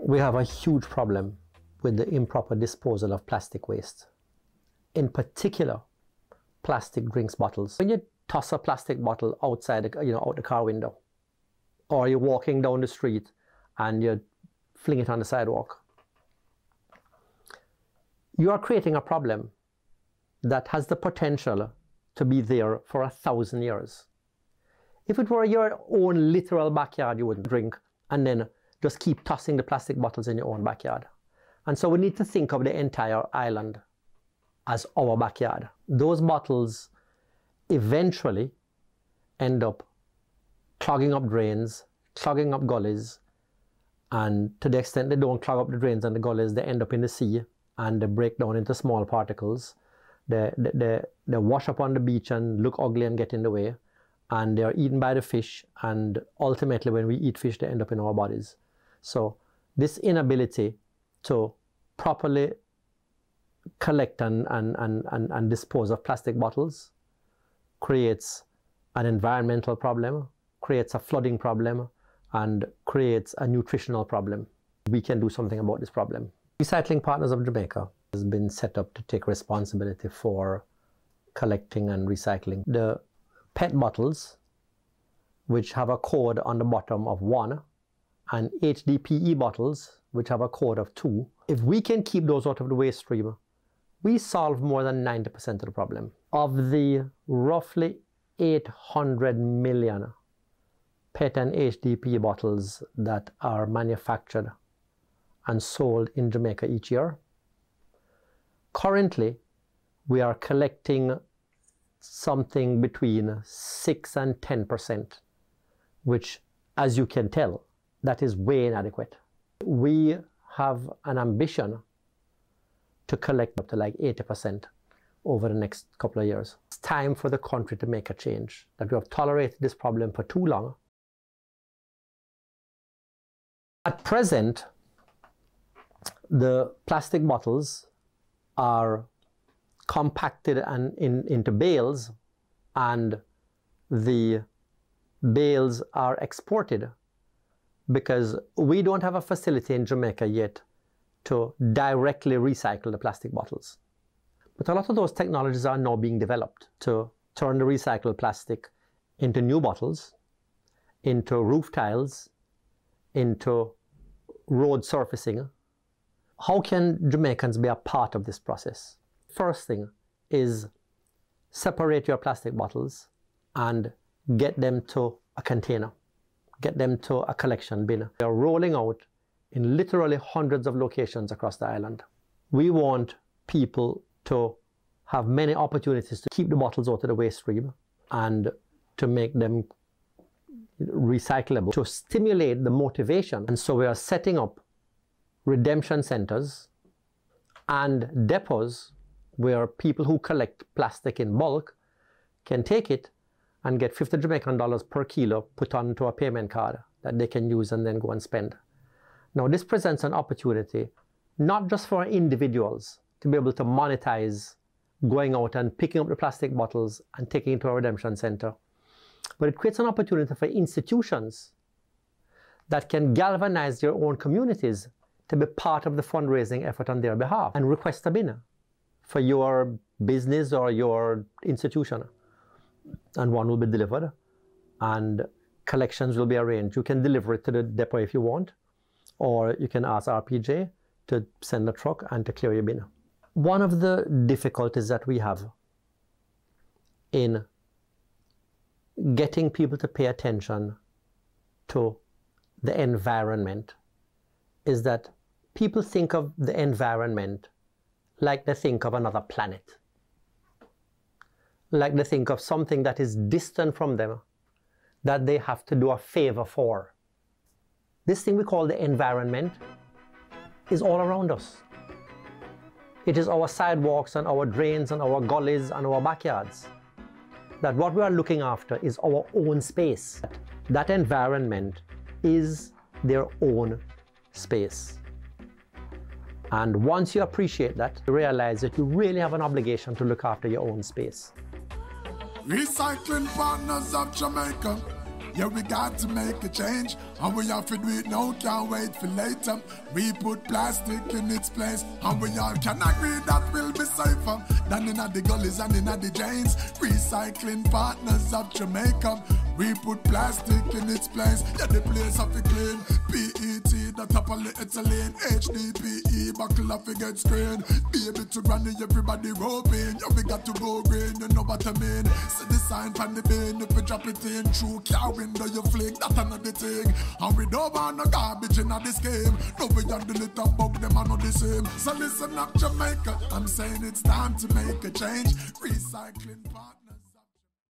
We have a huge problem with the improper disposal of plastic waste. In particular, plastic drinks bottles. When you toss a plastic bottle outside, out the car window, or you're walking down the street and you fling it on the sidewalk, you are creating a problem that has the potential to be there for 1,000 years. If it were your own literal backyard, you wouldn't drink and then just keep tossing the plastic bottles in your own backyard. And so we need to think of the entire island as our backyard. Those bottles eventually end up clogging up drains, clogging up gullies, and to the extent they don't clog up the drains and the gullies, they end up in the sea and they break down into small particles. They wash up on the beach and look ugly and get in the way, and they are eaten by the fish, and ultimately when we eat fish they end up in our bodies. So this inability to properly collect and dispose of plastic bottles creates an environmental problem, creates a flooding problem, and creates a nutritional problem. We can do something about this problem. Recycling Partners of Jamaica has been set up to take responsibility for collecting and recycling. The PET bottles, which have a code on the bottom of 1, and HDPE bottles, which have a code of 2, if we can keep those out of the waste stream, we solve more than 90% of the problem. Of the roughly 800 million PET and HDPE bottles that are manufactured and sold in Jamaica each year, currently we are collecting something between 6 and 10%, which, as you can tell, that is way inadequate. We have an ambition to collect up to like 80% over the next couple of years. It's time for the country to make a change, that we have tolerated this problem for too long. At present, the plastic bottles are compacted and into bales, and the bales are exported because we don't have a facility in Jamaica yet to directly recycle the plastic bottles. But a lot of those technologies are now being developed to turn the recycled plastic into new bottles, into roof tiles, into road surfacing. How can Jamaicans be a part of this process? First thing is separate your plastic bottles and get them to a container. Get them to a collection bin. They are rolling out in literally hundreds of locations across the island. We want people to have many opportunities to keep the bottles out of the waste stream and to make them recyclable, to stimulate the motivation. And so we are setting up redemption centers and depots where people who collect plastic in bulk can take it and get 50 Jamaican dollars per kilo put onto a payment card that they can use and then go and spend. Now this presents an opportunity not just for individuals to be able to monetize going out and picking up the plastic bottles and taking it to a redemption center, but it creates an opportunity for institutions that can galvanize their own communities to be part of the fundraising effort on their behalf and request a bin for your business or your institution. And one will be delivered and collections will be arranged. You can deliver it to the depot if you want, or you can ask RPJ to send a truck and to clear your bin. One of the difficulties that we have in getting people to pay attention to the environment is that people think of the environment like they think of another planet, like they think of something that is distant from them, that they have to do a favor for. This thing we call the environment is all around us. It is our sidewalks and our drains and our gullies and our backyards. That what we are looking after is our own space. That environment is their own space. And once you appreciate that, you realize that you really have an obligation to look after your own space. Recycling Partners of Jamaica, Yeah, we got to make a change, and we have to do it now, can't wait for later. We put plastic in its place, and we all can agree that will be safer than in the gullies and in the drains. Recycling partners of Jamaica, we put plastic in its place. Yeah, the place have to clean. PET, the top of ethylene. HDPE, buckle off it get screen. Baby to granny, everybody roping. Yeah, we got to go green, you know what I mean. See the sign from the bin, if we drop it in. Through car window, you flick, that's another thing. And we don't want no garbage in this game. No, we are the little bug, them are not the same. So listen up, Jamaica, I'm saying it's time to make a change. Recycling part.